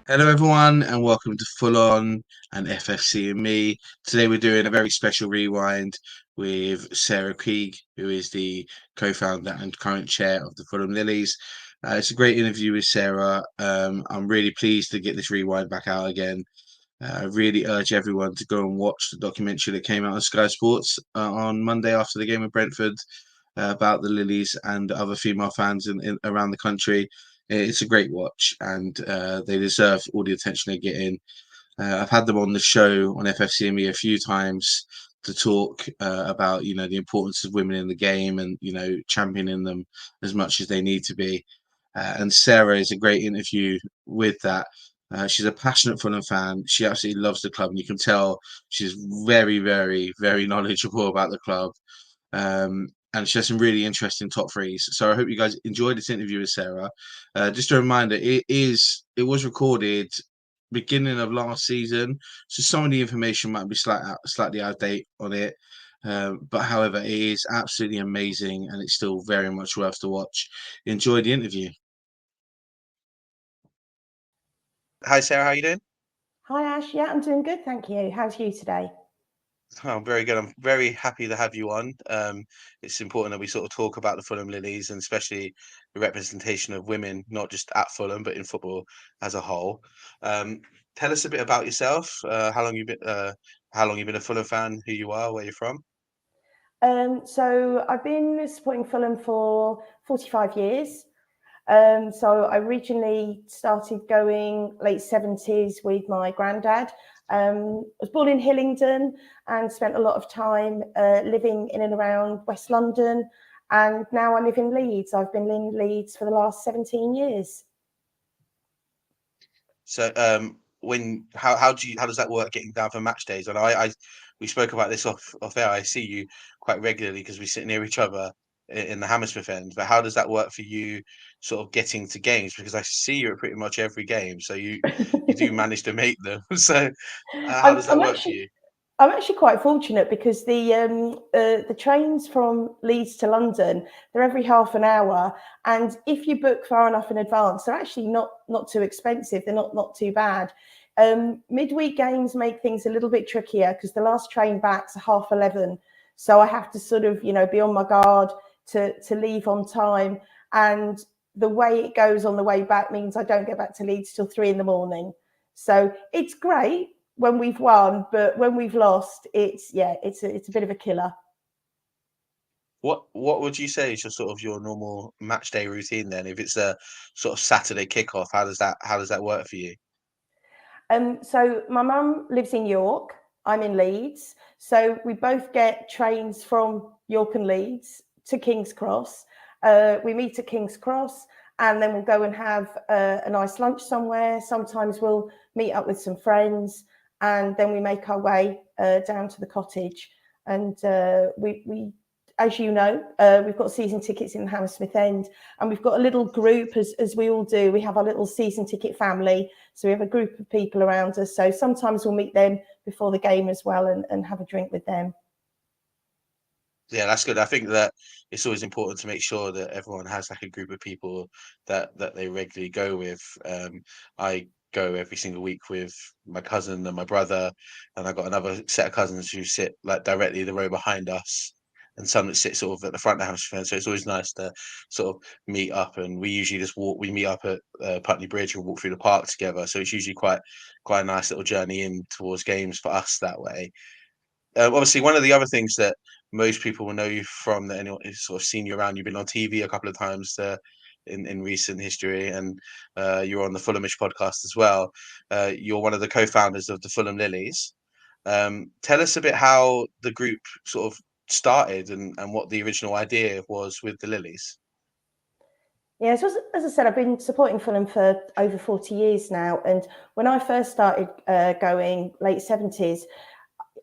Hello, everyone, and welcome to Ful-on and FFC&Me. Today, we're doing a very special rewind with Sarah Keig, who is the co-founder and current chair of the Fulham Lillies. It's a great interview with Sarah. I'm really pleased to get this rewind back out again. I really urge everyone to go and watch the documentary that came out on Sky Sports on Monday after the game of Brentford about the Lillies and other female fans around the country. It's a great watch, and they deserve all the attention they're getting. I've had them on the show on FFC&Me a few times to talk about the importance of women in the game and championing them as much as they need to be. And Sarah is a great interview with that. She's a passionate Fulham fan. She absolutely loves the club, and you can tell she's very, very, very knowledgeable about the club. And she has some really interesting top threes. So I hope you guys enjoyed this interview with Sarah. Just a reminder, it was recorded beginning of last season, so some of the information might be slightly out of date on it. But however, it is absolutely amazing, and it's still very much worth to watch. Enjoy the interview. Hi, Sarah. How are you doing? Hi, Ash. Yeah, I'm doing good, thank you. How's you today? Oh, very good. I'm very happy to have you on. It's important that we sort of talk about the Fulham Lillies and especially the representation of women, not just at Fulham, but in football as a whole. Um, Tell us a bit about yourself. How long you've been a Fulham fan, who you are, where you're from? So I've been supporting Fulham for 45 years. So I originally started going late 70s with my granddad. I was born in Hillingdon and spent a lot of time living in and around West London. And now I live in Leeds. I've been in Leeds for the last 17 years. So, how does that work getting down for match days? And we spoke about this off air. I see you quite regularly because we sit near each other in the Hammersmith end. But how does that work for you, sort of getting to games? Because I see you at pretty much every game, so you do manage to make them. So, how I'm, does that I'm work for actually you? I'm actually quite fortunate because the trains from Leeds to London, they're every half an hour, and if you book far enough in advance, they're actually not too expensive. They're not too bad. Midweek games make things a little bit trickier because the last train back's 11:30, so I have to sort of be on my guard to leave on time, and the way it goes on the way back means I don't get back to Leeds till 3 in the morning. So it's great when we've won, but when we've lost, it's a bit of a killer. What would you say is your normal match day routine then? If it's a sort of Saturday kickoff, how does that work for you? So my mum lives in York. I'm in Leeds. So we both get trains from York and Leeds to King's Cross. We meet at King's Cross and then we'll go and have a nice lunch somewhere. Sometimes we'll meet up with some friends and then we make our way down to the cottage. And we as you know, we've got season tickets in the Hammersmith end, and we've got a little group, as we all do. We have our little season ticket family, so we have a group of people around us. So sometimes we'll meet them before the game as well and have a drink with them. Yeah, that's good. I think that it's always important to make sure that everyone has like a group of people that they regularly go with. I go every single week with my cousin and my brother, and I've got another set of cousins who sit like directly the row behind us, and some that sit sort of at the front of the house. So it's always nice to sort of meet up, and we usually just walk. We meet up at Putney Bridge and walk through the park together. So it's usually quite a nice little journey in towards games for us that way. Obviously, one of the other things that most people will know you from, that anyone who's sort of seen you around, you've been on TV a couple of times in recent history, and you're on the Fulhamish podcast as well. You're one of the co-founders of the Fulham Lillies. Tell us a bit how the group sort of started and what the original idea was with the Lillies. Yeah, so as I said, I've been supporting Fulham for over 40 years now. And when I first started going, late 70s,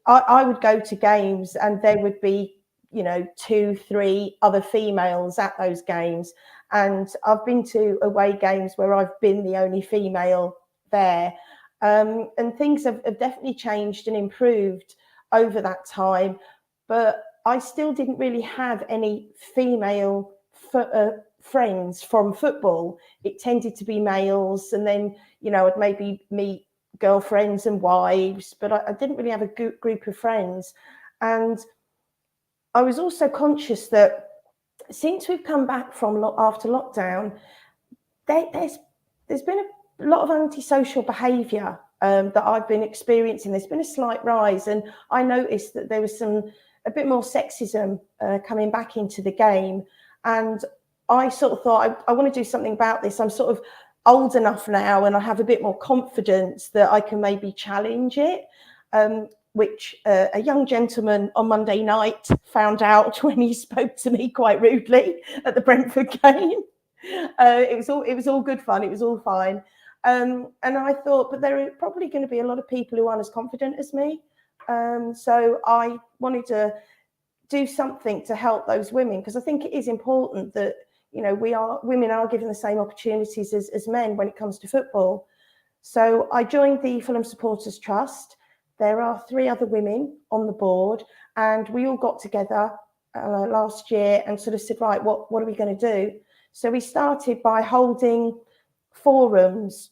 I would go to games and there would be, 2, 3 other females at those games. And I've been to away games where I've been the only female there. And things have definitely changed and improved over that time. But I still didn't really have any female friends from football, it tended to be males, and then, you know, I'd maybe meet girlfriends and wives, but I didn't really have a group of friends. And I was also conscious that since we've come back from after lockdown, there's been a lot of antisocial behaviour that I've been experiencing. There's been a slight rise, and I noticed that there was a bit more sexism coming back into the game. And I sort of thought, I want to do something about this. I'm sort of old enough now, and I have a bit more confidence that I can maybe challenge it. Which a young gentleman on Monday night found out when he spoke to me quite rudely at the Brentford game. It was all good fun. It was all fine. And I thought, but there are probably going to be a lot of people who aren't as confident as me. So I wanted to do something to help those women, because I think it is important that, you know, women are given the same opportunities as men when it comes to football. So I joined the Fulham Supporters Trust. There are 3 other women on the board, and we all got together last year and sort of said, right, what are we going to do? So we started by holding forums.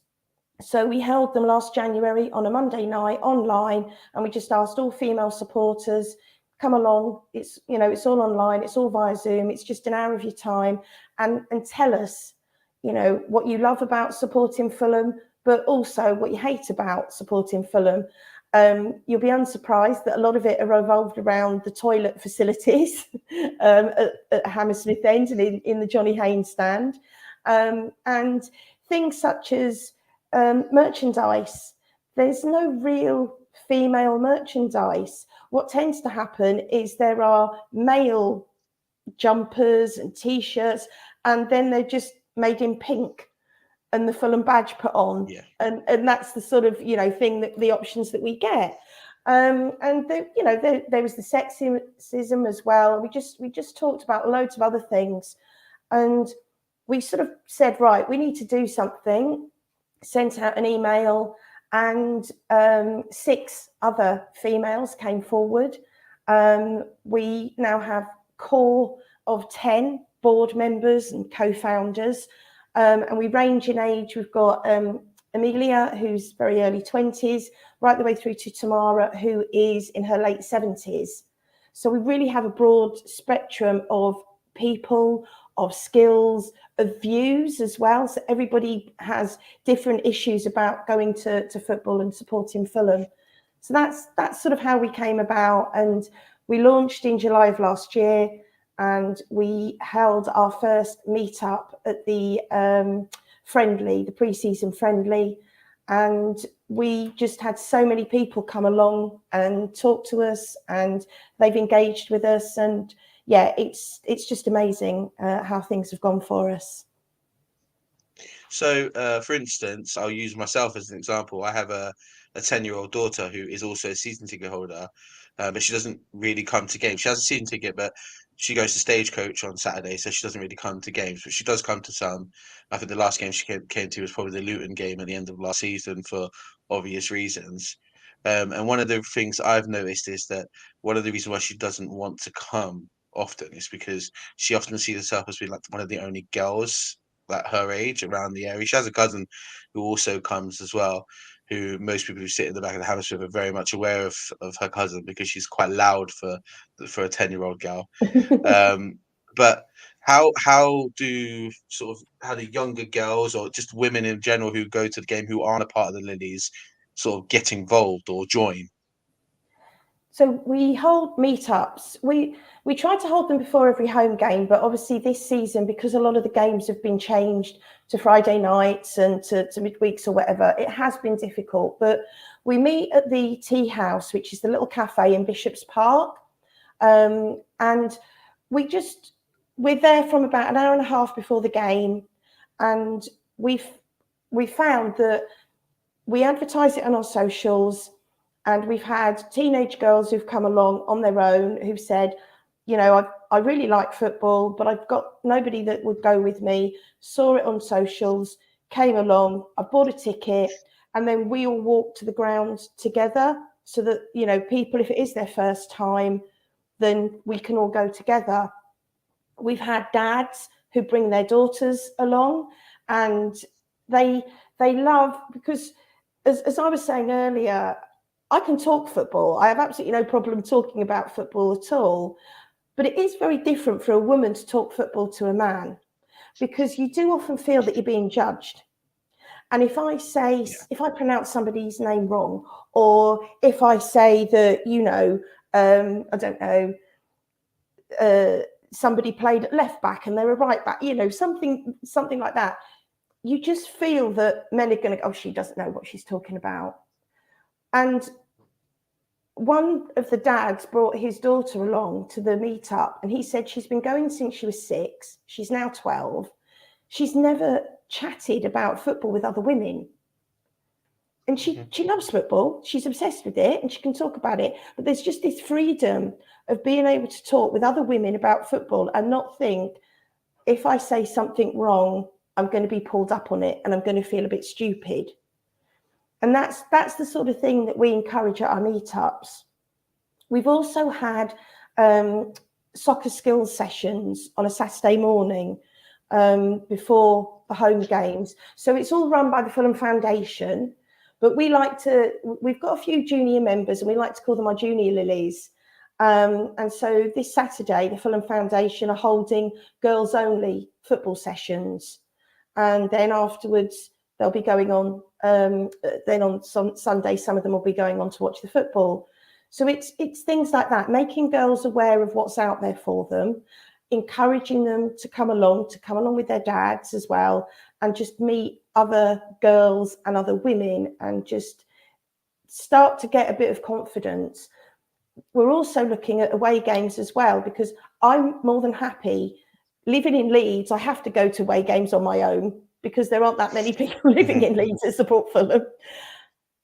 So we held them last January on a Monday night online, and we just asked all female supporters, come along. It's, you know, it's all online, it's all via Zoom, it's just an hour of your time, and tell us, you know, what you love about supporting Fulham, but also what you hate about supporting Fulham. You'll be unsurprised that a lot of it revolved around the toilet facilities at Hammersmith End and in the Johnny Haynes stand, and things such as merchandise. There's no real female merchandise. What tends to happen is there are male jumpers and T-shirts, and then they're just made in pink and the Fulham badge put on. Yeah. And that's the sort of, you know, thing that the options that we get. And you know, there was the sexism as well. We just talked about loads of other things, and we sort of said, right, we need to do something. Sent out an email, and 6 other females came forward. We now have core of 10 board members and co-founders. And we range in age. We've got Amelia, who's very early 20s, right the way through to Tamara, who is in her late 70s. So we really have a broad spectrum of people, of skills, of views as well. So everybody has different issues about going to football and supporting Fulham. So that's sort of how we came about. And we launched in July of last year, and we held our first meetup at the friendly, the pre-season friendly, and we just had so many people come along and talk to us, and they've engaged with us, and yeah, it's just amazing how things have gone for us. So, for instance, I'll use myself as an example. I have a 10-year-old daughter who is also a season ticket holder, but she doesn't really come to games. She has a season ticket, but she goes to Stagecoach on Saturday, so she doesn't really come to games. But she does come to some. I think the last game she came to was probably the Luton game at the end of last season for obvious reasons. And one of the things I've noticed is that one of the reasons why she doesn't want to come often is because she often sees herself as being like one of the only girls at her age around the area. She has a cousin who also comes as well, who most people who sit in the back of the Hammersmith are very much aware of her cousin, because she's quite loud for a 10-year-old girl. But how do younger girls, or just women in general who go to the game who aren't a part of the Lillies, sort of get involved or join? So we hold meetups. We try to hold them before every home game, but obviously this season, because a lot of the games have been changed to Friday nights and to midweeks or whatever, it has been difficult. But we meet at the Tea House, which is the little cafe in Bishop's Park, and we're there from about an hour and a half before the game, and we found that we advertise it on our socials. And we've had teenage girls who've come along on their own who've said, you know, I really like football, but I've got nobody that would go with me. Saw it on socials, came along, I bought a ticket, and then we all walked to the ground together, so that, you know, people, if it is their first time, then we can all go together. We've had dads who bring their daughters along, and they love, because as I was saying earlier, I can talk football. I have absolutely no problem talking about football at all. But it is very different for a woman to talk football to a man, because you do often feel that you're being judged. And if I say, Yeah. if I pronounce somebody's name wrong, or if I say that, I don't know, somebody played at left back and they're a right back, something like that, you just feel that men are going to go, oh, she doesn't know what she's talking about. And one of the dads brought his daughter along to the meetup, and he said she's been going since she was 6. She's now 12. She's never chatted about football with other women. And she loves football. She's obsessed with it, and she can talk about it. But there's just this freedom of being able to talk with other women about football and not think, if I say something wrong, I'm going to be pulled up on it and I'm going to feel a bit stupid. And that's the sort of thing that we encourage at our meetups. We've also had soccer skills sessions on a Saturday morning before the home games. So it's all run by the Fulham Foundation, but we've got a few junior members, and we like to call them our junior lilies. And so this Saturday, the Fulham Foundation are holding girls only football sessions. And then afterwards, they'll be going on, then on Sunday, some of them will be going on to watch the football. So it's things like that, making girls aware of what's out there for them, encouraging them to come along with their dads as well, and just meet other girls and other women and just start to get a bit of confidence. We're also looking at away games as well, because I'm more than happy. Living in Leeds, I have to go to away games on my own because there aren't that many people living in Leeds that support Fulham.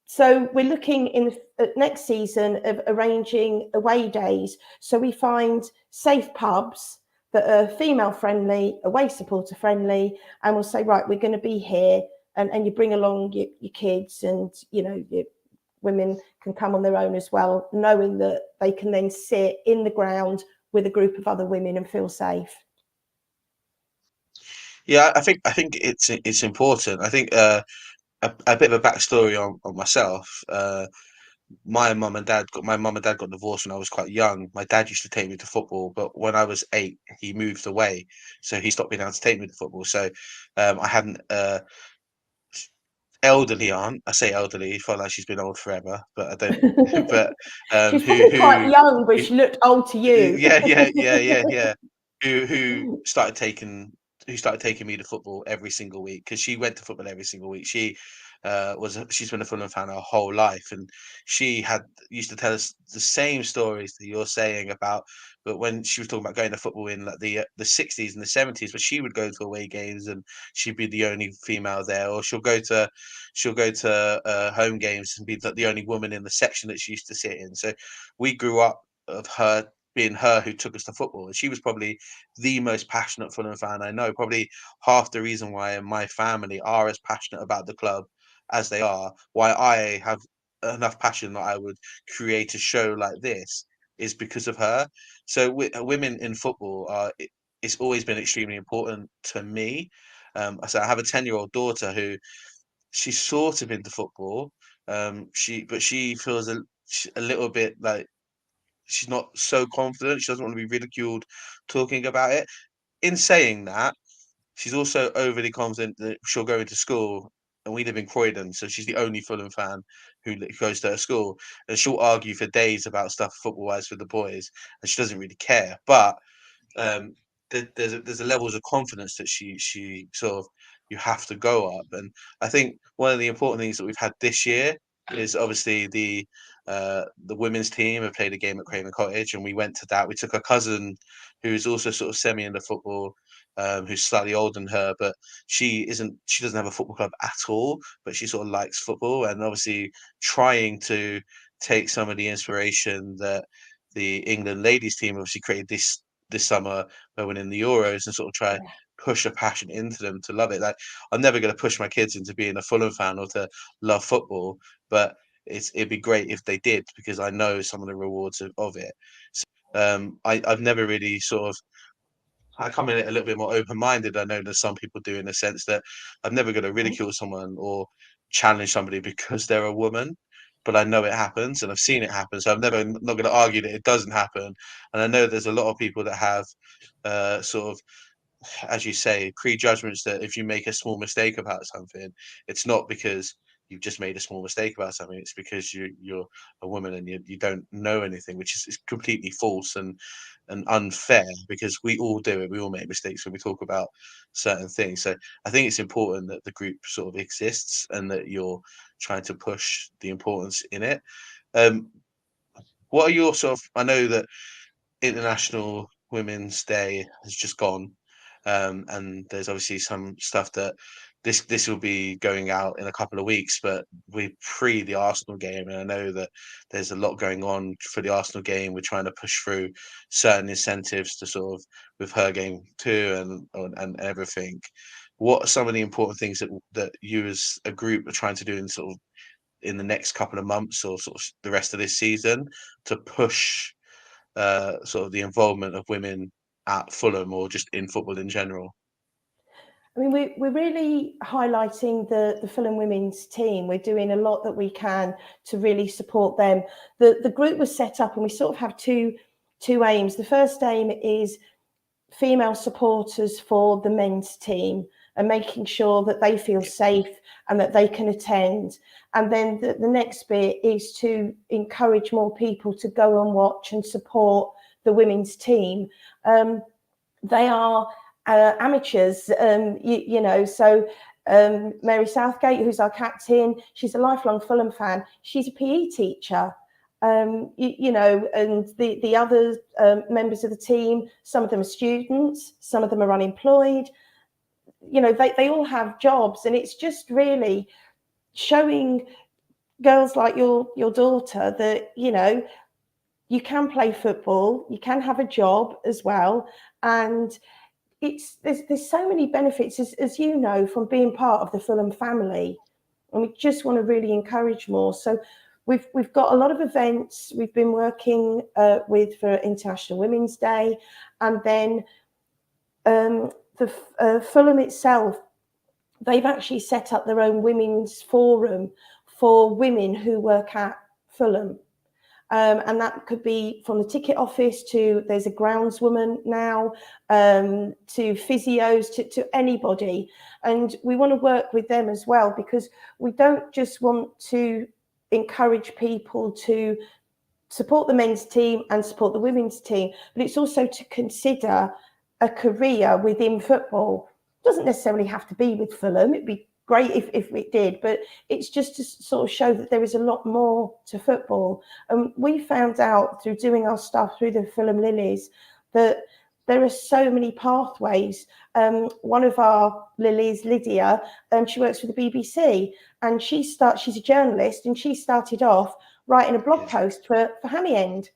So we're looking at next season of arranging away days. So we find safe pubs that are female friendly, away supporter friendly, and we'll say, right, we're going to be here, and you bring along your kids, and your women can come on their own as well, knowing that they can then sit in the ground with a group of other women and feel safe. Yeah, I think it's important. I think a bit of a backstory on myself. My mum and dad got divorced when I was quite young. My dad used to take me to football, but when I was 8, he moved away, so he stopped being able to take me to football. So I had an elderly aunt. I say elderly, I felt like she's been old forever, but I don't. But She's probably quite young, but who she looked old to you. yeah. Who started taking me to football every single week, because she went to football every single week. She's been a Fulham fan her whole life, and she used to tell us the same stories that you're saying about. But when she was talking about going to football in like the 60s and the 70s, but she would go to away games and she'd be the only female there, or she'll go to home games and be the only woman in the section that she used to sit in. So we grew up of her being her who took us to football, and she was probably the most passionate Fulham fan I know. Probably half the reason why my family are as passionate about the club as they are, why I have enough passion that I would create a show like this, is because of her. So women in football it's always been extremely important to me. So I have a 10-year-old daughter who she's sort of into football. She feels a little bit like she's not so confident. She doesn't want to be ridiculed talking about it. In saying that, she's also overly confident that she'll go into school, and we live in Croydon, so she's the only Fulham fan who goes to her school, and she'll argue for days about stuff football-wise with the boys, and she doesn't really care. But um, there's a levels of confidence that she sort of, you have to go up. And I think one of the important things that we've had this year is obviously the women's team have played a game at Craven Cottage, and we went to that. We took a cousin who's also sort of semi into football, who's slightly older than her, but she doesn't have a football club at all, but she sort of likes football, and obviously trying to take some of the inspiration that the England ladies team obviously created this summer by winning the Euros, and sort of try push a passion into them to love it. Like, I'm never going to push my kids into being a Fulham fan or to love football, but it'd be great if they did, because I know some of the rewards of it. So, I've never really sort of I come in it a little bit more open-minded. I know there's some people do, in the sense that I'm never going to ridicule someone or challenge somebody because they're a woman, but I know it happens and I've seen it happen. So I'm never not going to argue that it doesn't happen. And I know there's a lot of people that have sort of, as you say, prejudgments that if you make a small mistake about something, it's not because you've just made a small mistake about something. It's because you're a woman and you don't know anything, which is completely false and unfair, because we all do it. We all make mistakes when we talk about certain things. So I think it's important that the group sort of exists and that you're trying to push the importance in it. Um, what are your sort of? I know that International Women's Day has just gone, and there's obviously some stuff that this will be going out in a couple of weeks, but we pre the Arsenal game, and I know that there's a lot going on for the Arsenal game. We're trying to push through certain incentives to sort of with her game too, and everything. What are some of the important things that you as a group are trying to do in sort of in the next couple of months or sort of the rest of this season to push sort of the involvement of women at Fulham or just in football in general? I mean, we're really highlighting the Fulham women's team. We're doing a lot that we can to really support them. The group was set up, and we sort of have two aims. The first aim is female supporters for the men's team and making sure that they feel safe and that they can attend. And then the next bit is to encourage more people to go and watch and support the women's team. They are amateurs, so Mary Southgate, who's our captain, she's a lifelong Fulham fan. She's a PE teacher. And the other members of the team, some of them are students, some of them are unemployed. They all have jobs, and it's just really showing girls like your daughter that you can play football, you can have a job as well, and there's so many benefits, as you know, from being part of the Fulham family, and we just want to really encourage more. So we've got a lot of events we've been working with for International Women's Day, and then the Fulham itself, they've actually set up their own women's forum for women who work at Fulham. And that could be from the ticket office to there's a groundswoman now, to physios, to anybody. And we want to work with them as well, because we don't just want to encourage people to support the men's team and support the women's team, but it's also to consider a career within football. It doesn't necessarily have to be with Fulham. It'd be great if it did, but it's just to sort of show that there is a lot more to football. And we found out through doing our stuff through the Fulham Lillies that there are so many pathways. One of our Lillies, Lydia, she works for the BBC, and she's a journalist, and she started off writing a blog post for Hammy End.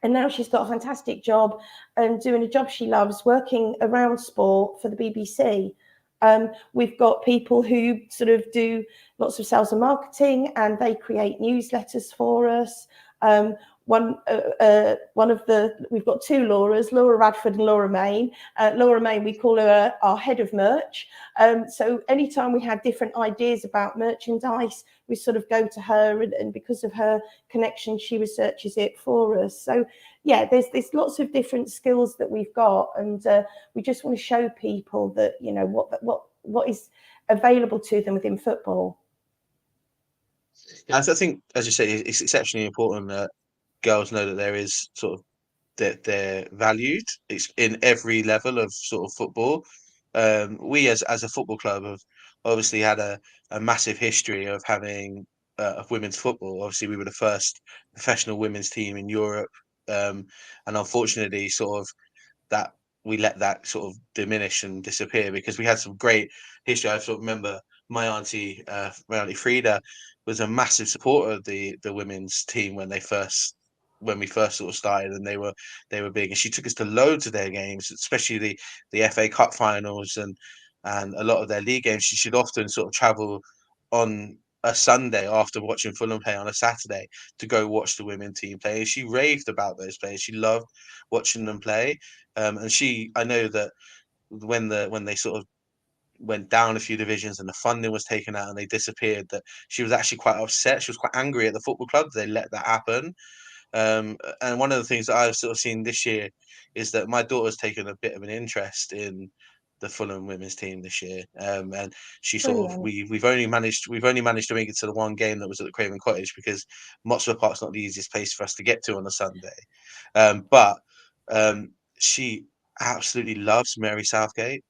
And now she's got a fantastic job and doing a job she loves, working around sport for the BBC. We've got people who sort of do lots of sales and marketing, and they create newsletters for us. We've got two Lauras, Laura Radford and Laura Main. Laura Main, we call her our head of merch. So anytime we had different ideas about merchandise, we sort of go to her, and because of her connection, she researches it for us. So yeah, there's lots of different skills that we've got, and we just want to show people that what is available to them within football. I think, as you say, it's exceptionally important that girls know that there is sort of that they're valued. It's in every level of sort of football. We as a football club have obviously had a massive history of having of women's football. Obviously, we were the first professional women's team in Europe, and unfortunately, sort of that we let that sort of diminish and disappear, because we had some great history. I sort of remember my auntie Frida was a massive supporter of the women's team when we first sort of started, and they were big, and she took us to loads of their games, especially the FA Cup finals and a lot of their league games. She should often sort of travel on a Sunday after watching Fulham play on a Saturday to go watch the women team play. And she raved about those players. She loved watching them play. And I know that when they sort of went down a few divisions and the funding was taken out and they disappeared, that she was actually quite upset. She was quite angry at the football club they let that happen. And one of the things that I've sort of seen this year is that my daughter's taken a bit of an interest in the Fulham women's team this year, and she sort of Brilliant. we've only managed to make it to the one game that was at the Craven Cottage because Motspur Park's not the easiest place for us to get to on a Sunday, but she absolutely loves Mary Southgate.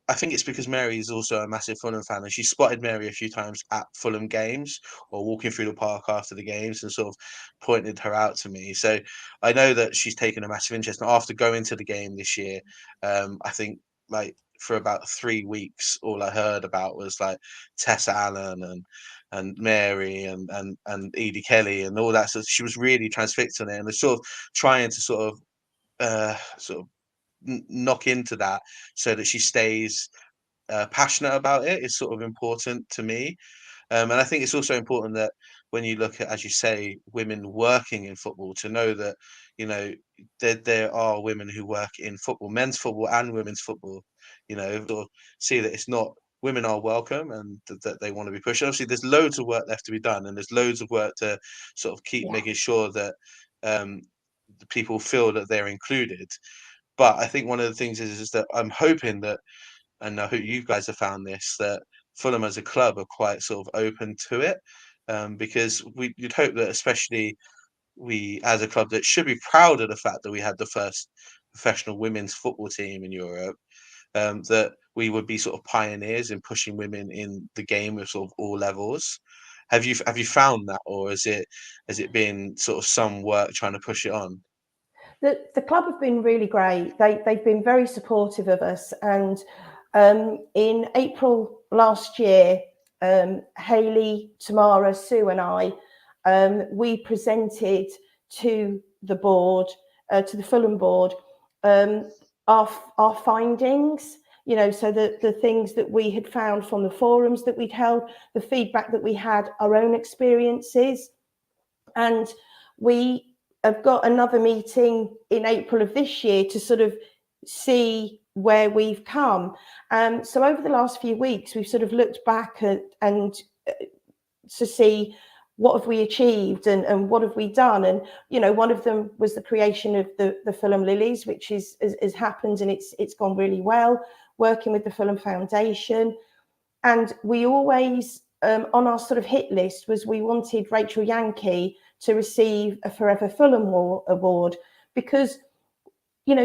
I think it's because Mary is also a massive Fulham fan, and she spotted Mary a few times at Fulham games or walking through the park after the games and sort of pointed her out to me. So I know that she's taken a massive interest. And after going to the game this year, I think like for about 3 weeks, all I heard about was like Tessa Allen and Mary and Edie Kelly and all that. So she was really transfixed on it, and was sort of trying to sort of knock into that so that she stays passionate about it is sort of important to me. And I think it's also important that when you look at, as you say, women working in football, to know that, you know, there are women who work in football, men's football and women's football, sort of see that it's not, women are welcome and that they want to be pushed. Obviously, there's loads of work left to be done, and there's loads of work to sort of keep Yeah. making sure that um, the people feel that they're included. But I think one of the things is that I'm hoping that, and I hope you guys have found this, that Fulham as a club are quite sort of open to it, because you'd hope that especially we as a club that should be proud of the fact that we had the first professional women's football team in Europe, that we would be sort of pioneers in pushing women in the game of sort of all levels. Have you found that, or has it been sort of some work trying to push it on? The club have been really great. They've been very supportive of us. And in April last year, Hayley, Tamara, Sue, and I, we presented to the board, to the Fulham board, our findings. So the things that we had found from the forums that we'd held, the feedback that we had, our own experiences, and we have got another meeting in April of this year to sort of see where we've come. So over the last few weeks, we've sort of looked back and to see what have we achieved and what have we done. And, one of them was the creation of the Fulham Lillies, which has happened, and it's gone really well, working with the Fulham Foundation. And we always, on our sort of hit list, was we wanted Rachel Yankee to receive a Forever Fulham award, because,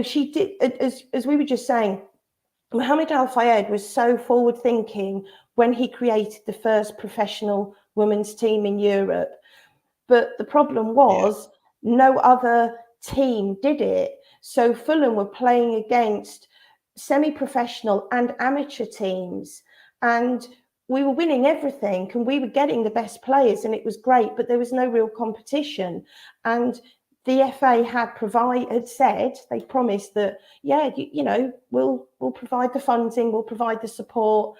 she did, as we were just saying, Mohammed Al Fayed was so forward thinking when he created the first professional women's team in Europe. But the problem Yeah. was no other team did it. So Fulham were playing against semi-professional and amateur teams, and we were winning everything, and we were getting the best players, and it was great, but there was no real competition. And the FA had said, they promised that, yeah, we'll provide the funding, we'll provide the support.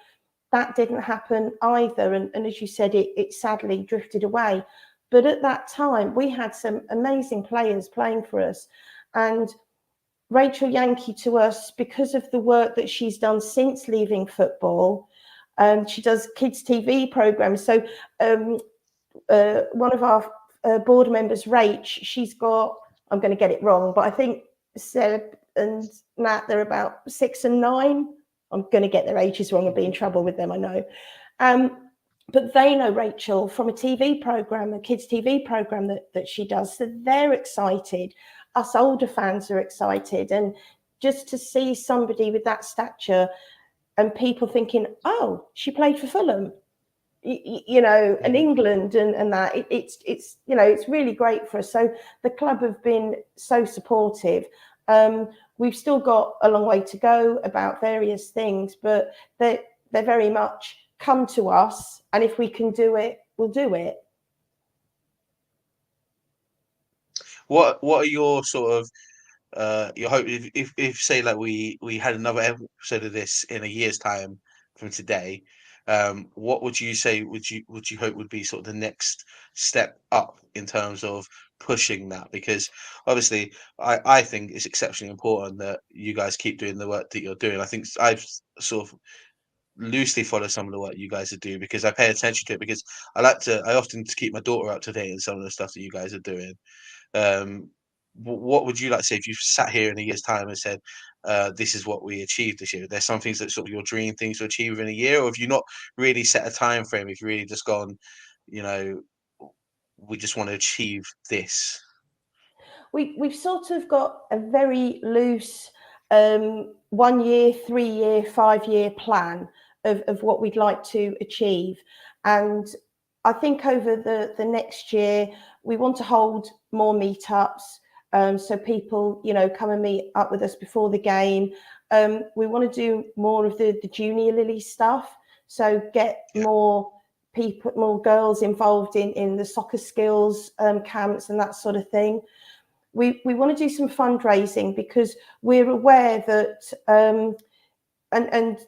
That didn't happen either, and as you said, it sadly drifted away. But at that time, we had some amazing players playing for us, and Rachel Yankee to us, because of the work that she's done since leaving football. She does kids' TV programs. So one of our board members, Rach, she's got, I'm going to get it wrong, but I think Seb and Matt, they're about 6 and 9. I'm going to get their ages wrong and be in trouble with them, I know. But they know Rachel from a TV program, a kids' TV program that she does. So they're excited. Us older fans are excited. And just to see somebody with that stature and people thinking, oh, she played for Fulham, and England and that, it's really great for us. So the club have been so supportive. We've still got a long way to go about various things, but they're very much come to us, and if we can do it, we'll do it. What are your sort of your hope if say like we had another episode of this in a year's time from today? What would you say? Would you hope would be sort of the next step up in terms of pushing that? Because obviously, I think it's exceptionally important that you guys keep doing the work that you're doing. I think I've sort of loosely follow some of the work you guys are doing because I pay attention to it because I often to keep my daughter up to date in some of the stuff that you guys are doing. Um, what would you like to say if you sat here in a year's time and said, this is what we achieved this year? There's some things that sort of your dream things to achieve in a year, or have you not really set a time frame? If you really just gone, you know, we just want to achieve this. We've sort of got a very loose 1 year, 3 year, 5 year plan of what we'd like to achieve. And I think over the next year, we want to hold more meetups. So people, come and meet up with us before the game. We want to do more of the junior Lily stuff. So get Yeah. more people, more girls involved in the soccer skills camps and that sort of thing. We want to do some fundraising because we're aware that and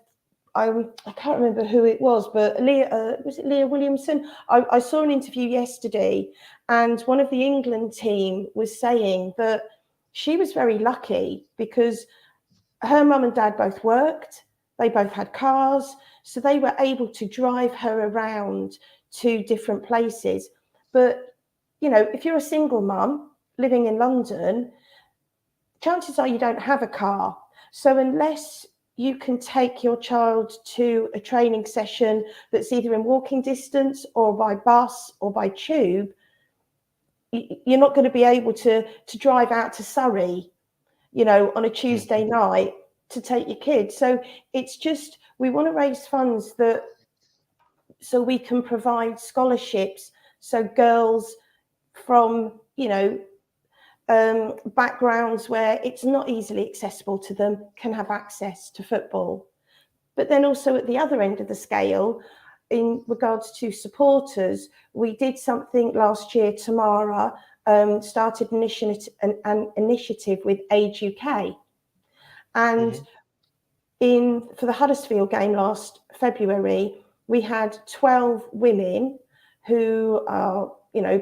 I can't remember who it was, but Leah was it Leah Williamson? I saw an interview yesterday, and one of the England team was saying that she was very lucky because her mum and dad both worked, they both had cars, so they were able to drive her around to different places. But if you're a single mum living in London, chances are you don't have a car. So unless you can take your child to a training session that's either in walking distance or by bus or by tube, you're not going to be able to drive out to Surrey, on a Tuesday night to take your kids. So it's just, we want to raise funds so we can provide scholarships so girls from, backgrounds where it's not easily accessible to them can have access to football. But then also at the other end of the scale, in regards to supporters, we did something last year. Tamara started an initiative with Age UK. And for the Huddersfield game last February, we had 12 women who are,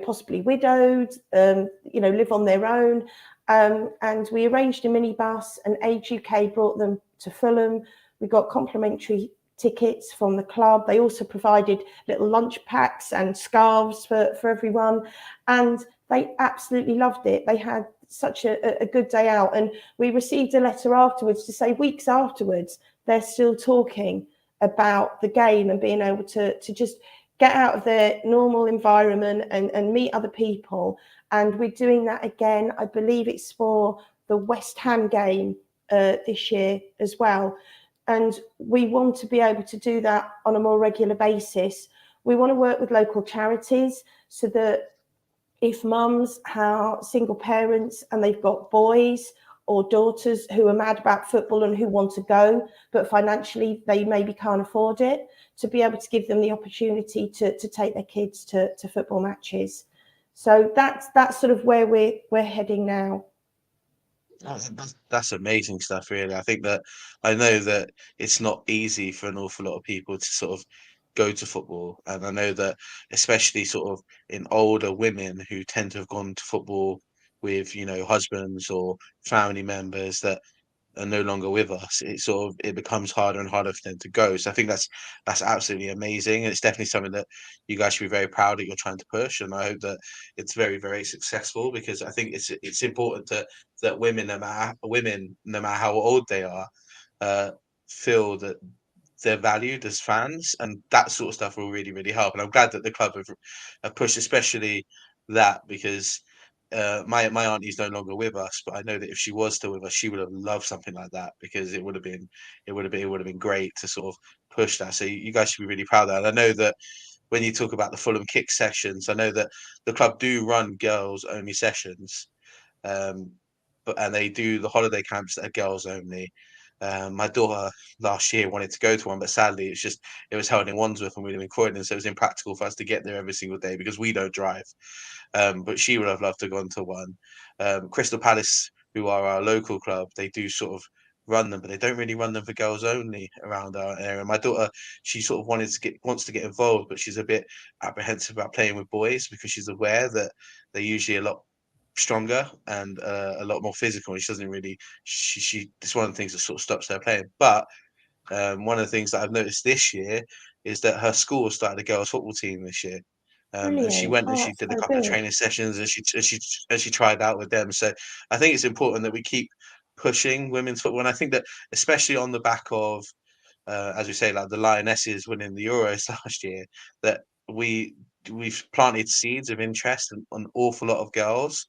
possibly widowed, live on their own. And we arranged a minibus, and Age UK brought them to Fulham. We got complimentary tickets from the club. They also provided little lunch packs and scarves for everyone. And they absolutely loved it. They had such a good day out. And we received a letter afterwards to say weeks afterwards, they're still talking about the game and being able to just get out of their normal environment and meet other people. And we're doing that again. I believe it's for the West Ham game this year as well. And we want to be able to do that on a more regular basis. We want to work with local charities so that if mums are single parents and they've got boys or daughters who are mad about football and who want to go, but financially they maybe can't afford it, to be able to give them the opportunity to take their kids to football matches. So that's sort of where we're heading now. That's amazing stuff, really. I know that it's not easy for an awful lot of people to sort of go to football, and I know that especially sort of in older women who tend to have gone to football with husbands or family members that are no longer with us, it becomes harder and harder for them to go. So I think that's absolutely amazing, and it's definitely something that you guys should be very proud that you're trying to push. And I hope that it's very, very successful, because I think it's important that women, no matter how old they are, feel that they're valued as fans, and that sort of stuff will really, really help. And I'm glad that the club have pushed, especially that, because my auntie's no longer with us, but I know that if she was still with us, she would have loved something like that, because it would have been great to sort of push that. So you guys should be really proud of that. And I know that when you talk about the Fulham kick sessions, I know that the club do run girls only sessions, um, and they do the holiday camps that are girls only. My daughter last year wanted to go to one, but sadly it was held in Wandsworth and we live in Croydon, so it was impractical for us to get there every single day because we don't drive. But she would have loved to go on to one. Crystal Palace, who are our local club, they do sort of run them, but they don't really run them for girls only around our area. My daughter, she sort of wants to get involved, but she's a bit apprehensive about playing with boys because she's aware that they're usually a lot stronger and a lot more physical. And she doesn't really, she it's one of the things that sort of stops her playing. But one of the things that I've noticed this year is that her school started a girls' football team this year. And she Brilliant. went and Oh, she that's did a so couple of good. training sessions and she tried out with them. So I think it's important that we keep pushing women's football. And I think that especially on the back of as we say, like the Lionesses winning the Euros last year, that we we've planted seeds of interest in an awful lot of girls,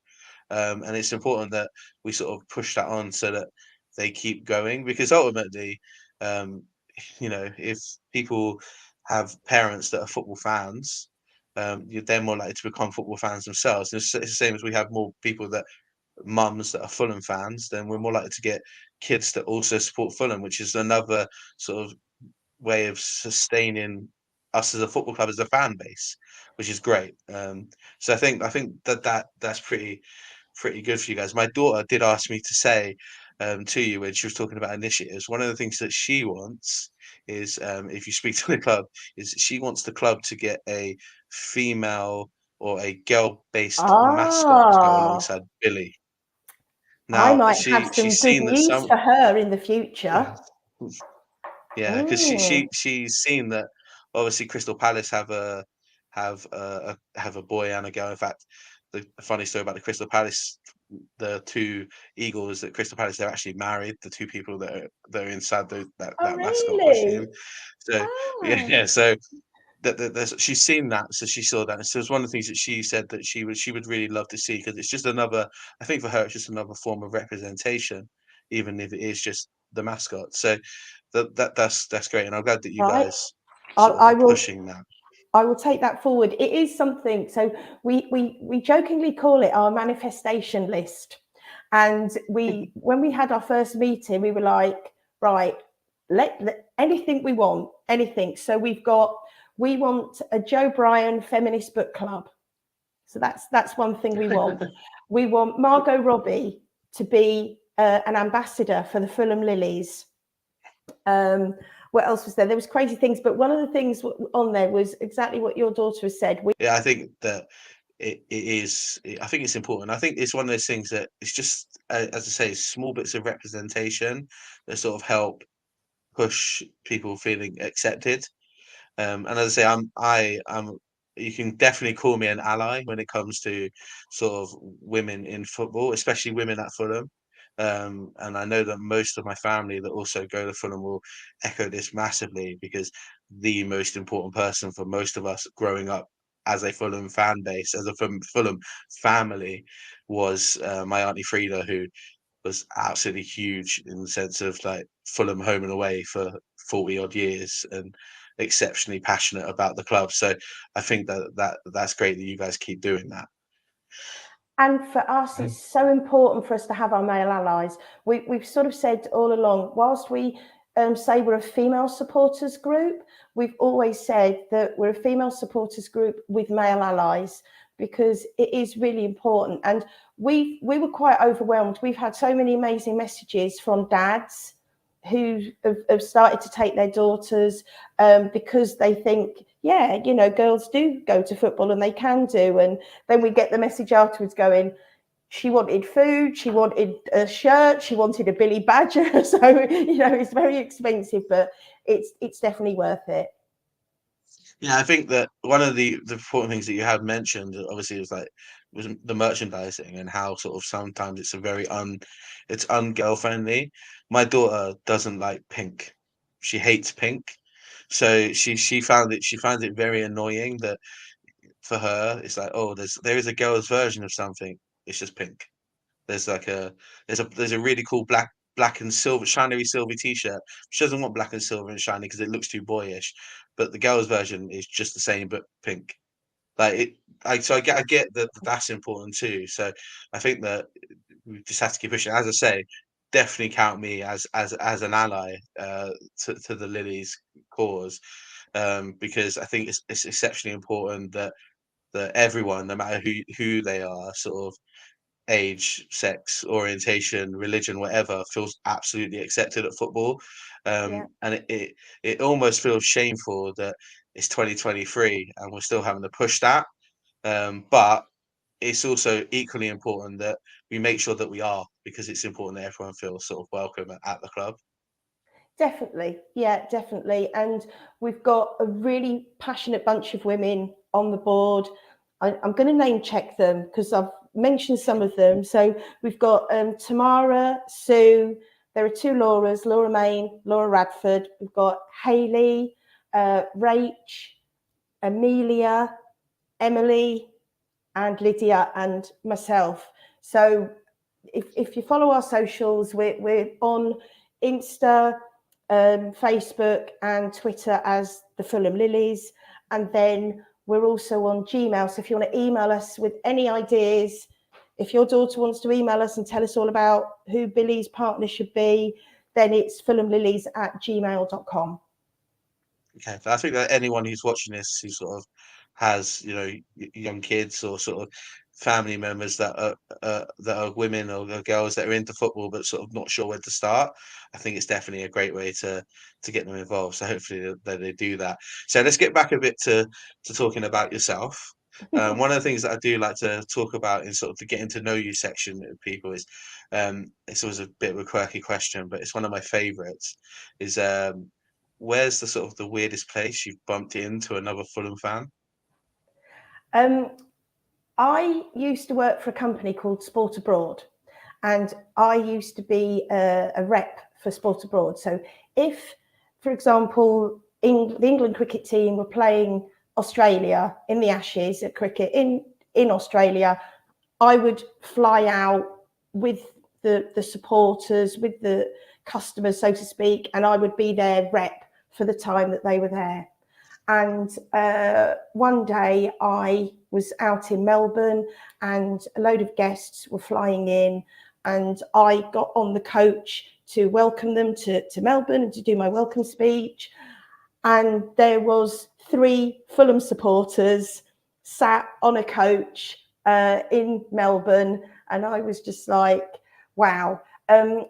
and it's important that we sort of push that on so that they keep going because ultimately, um, if people have parents that are football fans. They're more likely to become football fans themselves. And it's the same as we have more people that mums that are Fulham fans, then we're more likely to get kids that also support Fulham, which is another sort of way of sustaining us as a football club as a fan base, which is great. So I think that's pretty good for you guys. My daughter did ask me to say to you when she was talking about initiatives. One of the things that she wants is, if you speak to the club, is she wants the club to get a female or a girl-based mascot to go Ah, alongside Billy. I Now might have some she's good seen that news some for her in the future. yeah, because Mm. she's seen that obviously Crystal Palace have a boy and a girl. In fact, the funny story about the Crystal Palace, the two Eagles at Crystal Palace, they're actually married. The two people that are inside Oh, that mascot costume. really? So yeah, Ah, yeah. So she's seen that, so she saw that. And so it's one of the things that she said that she would really love to see because it's just another. I think for her, it's just another form of representation, even if it is just the mascot. So that's great, and I'm glad that you right. guys I, sort of I are will. pushing that. I will take that forward. It is something. So we jokingly call it our manifestation list. And when we had our first meeting, we were like, right, let anything we want, anything. So we want a Joe Bryan feminist book club. So that's one thing we want. We want Margot Robbie to be an ambassador for the Fulham Lillies. What else was there? There was crazy things, but one of the things on there was exactly what your daughter has said. Yeah, I think that it is. I think it's important. I think it's one of those things that it's just, as I say, small bits of representation that sort of help push people feeling accepted. And as I say, I'm. You can definitely call me an ally when it comes to sort of women in football, especially women at Fulham. And I know that most of my family that also go to Fulham will echo this massively because the most important person for most of us growing up as a Fulham fan base, as a Fulham family, was my auntie Frida, who was absolutely huge in the sense of like Fulham home and away for 40 odd years and exceptionally passionate about the club. So I think that's great that you guys keep doing that. And for us, it's so important for us to have our male allies. We've sort of said all along, whilst we say we're a female supporters group, we've always said that we're a female supporters group with male allies because it is really important. And we were quite overwhelmed. We've had so many amazing messages from dads who have started to take their daughters because they think, yeah, girls do go to football and they can do. And then we get the message afterwards going, she wanted food, she wanted a shirt, she wanted a Billy Badger. So, it's very expensive, but it's definitely worth it. Yeah, I think that one of the important things that you have mentioned, obviously, was the merchandising and how sort of sometimes it's a it's ungirl friendly. My daughter doesn't like pink; she hates pink, so she finds it very annoying that for her it's like, oh, there is a girl's version of something. It's just pink. There's like there's a really cool black and silver shiny silver t-shirt. She doesn't want black and silver and shiny because it looks too boyish. But the girls' version is just the same but pink. Like it, I get that that's important too. So I think that we just have to keep pushing. As I say, definitely count me as an ally to the Lilies cause, because I think it's exceptionally important that everyone, no matter who they are, sort of age, sex, orientation, religion, whatever, feels absolutely accepted at football. Yeah. And it almost feels shameful that it's 2023 and we're still having to push that. But it's also equally important that we make sure that we are, because it's important that everyone feels sort of welcome at the club. Definitely. Yeah, definitely. And we've got a really passionate bunch of women on the board. I'm going to name check them because I've mentioned some of them. So we've got Tamara, Sue, there are two Lauras, Laura Main, Laura Radford. We've got Hayley, Rach, Amelia, Emily, and Lydia, and myself. So if you follow our socials, we're on Insta, Facebook, and Twitter as the Fulham Lillies. And then we're also on Gmail. So if you want to email us with any ideas, if your daughter wants to email us and tell us all about who Billy's partner should be, then it's fulhamlillies@gmail.com. Okay, I think that anyone who's watching this who sort of has, young kids or sort of family members that are women or girls that are into football but sort of not sure where to start, I think it's definitely a great way to get them involved. So hopefully they do that. So let's get back a bit to talking about yourself. One of the things that I do like to talk about in sort of the getting to know you section of people is, it's always a bit of a quirky question, but it's one of my favorites, is where's the sort of the weirdest place you've bumped into another Fulham fan? Um, I used to work for a company called Sport Abroad, and I used to be a rep for Sport Abroad. So if, for example, the England cricket team were playing Australia in the Ashes at cricket in Australia, I would fly out with the supporters, with the customers, so to speak, and I would be their rep for the time that they were there. And one day I was out in Melbourne and a load of guests were flying in, and I got on the coach to welcome them to Melbourne and to do my welcome speech. And there was 3 Fulham supporters sat on a coach in Melbourne. And I was just like, wow. I'm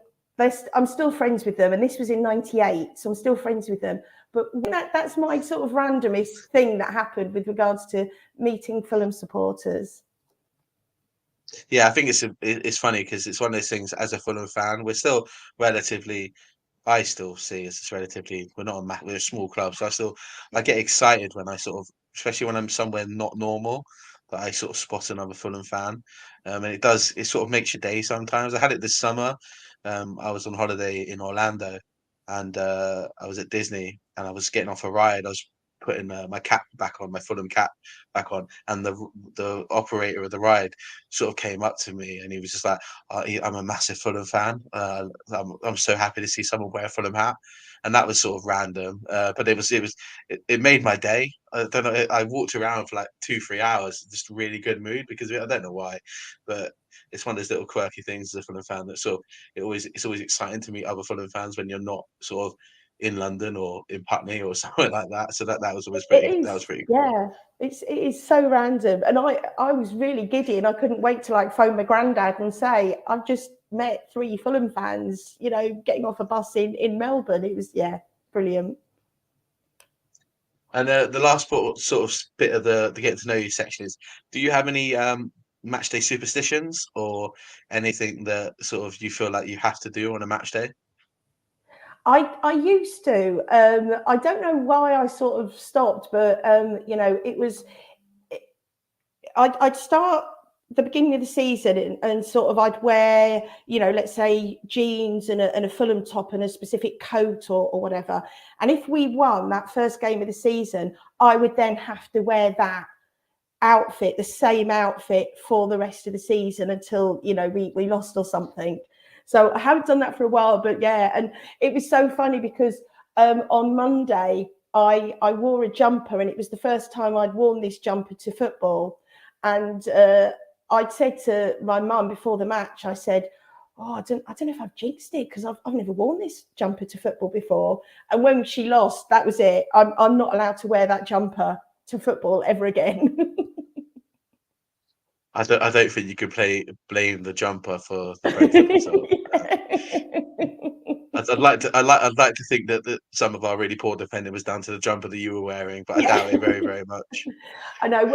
still friends with them. And this was in 98. So I'm still friends with them. But that's my sort of randomest thing that happened with regards to meeting Fulham supporters. Yeah, I think it's funny because it's one of those things. As a Fulham fan, we're still relatively. I still see us as relatively. We're a small club, so I get excited when I sort of, especially when I'm somewhere not normal, that I sort of spot another Fulham fan, and it sort of makes your day sometimes. I had it this summer. I was on holiday in Orlando, and I was at Disney, and I was getting off a ride. I was putting my cap back on, my Fulham cap back on, and the operator of the ride sort of came up to me and he was just like, I'm a massive Fulham fan. I'm so happy to see someone wear a Fulham hat. And that was sort of random, but it made my day. I don't know. I walked around for like 2-3 hours, just really good mood because I don't know why, but it's one of those little quirky things as a Fulham fan that sort of it's always exciting to meet other Fulham fans when you're not sort of in London or in Putney or somewhere like that. So that was always It that was is, pretty cool. yeah. It is so random, and I was really giddy, and I couldn't wait to like phone my granddad and say I've just met 3 Fulham fans, getting off a bus in Melbourne. It was brilliant. And the last sort of bit of the getting to know you section is: do you have any match day superstitions or anything that sort of you feel like you have to do on a match day? I used to. I don't know why I sort of stopped, but it was. I'd start the beginning of the season and sort of I'd wear, let's say jeans and a Fulham top and a specific coat or whatever. And if we won that first game of the season, I would then have to wear that outfit, the same outfit for the rest of the season until, we lost or something. So I haven't done that for a while, but yeah. And it was so funny because on Monday, I wore a jumper and it was the first time I'd worn this jumper to football. And I'd said to my mum before the match, I said, oh, I don't know if I've jinxed it because I've never worn this jumper to football before. And when she lost, that was it. I'm not allowed to wear that jumper to football ever again. I don't think you could blame the jumper for the Brentford result. I'd like to think that some of our really poor defending was down to the jumper that you were wearing, but I doubt it very, very much. I know.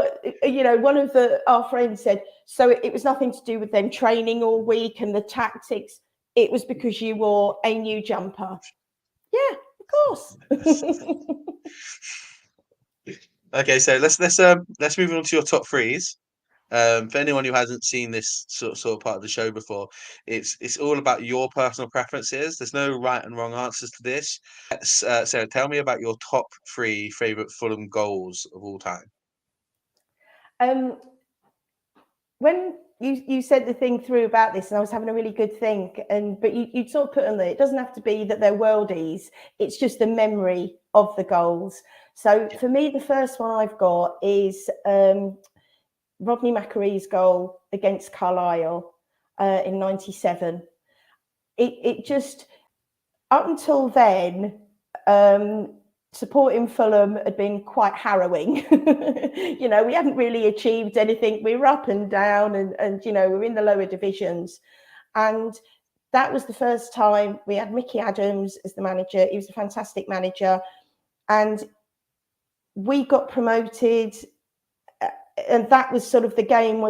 One of our friends said, so it was nothing to do with them training all week and the tactics. It was because you wore a new jumper. Yeah, of course. Okay, so let's move on to your top threes. For anyone who hasn't seen this sort of part of the show before, it's all about your personal preferences. There's no right and wrong answers to this. Sarah, tell me about your top three favourite Fulham goals of all time. When you said the thing through about this, and I was having a really good think, but you sort of put on there, it doesn't have to be that they're worldies. It's just the memory of the goals. So for me, the first one I've got is Rodney McAree's goal against Carlisle in '97. It just, up until then, supporting Fulham had been quite harrowing. We hadn't really achieved anything. We were up and down, and we were in the lower divisions. And that was the first time we had Mickey Adams as the manager. He was a fantastic manager. And we got promoted. And that was sort of the game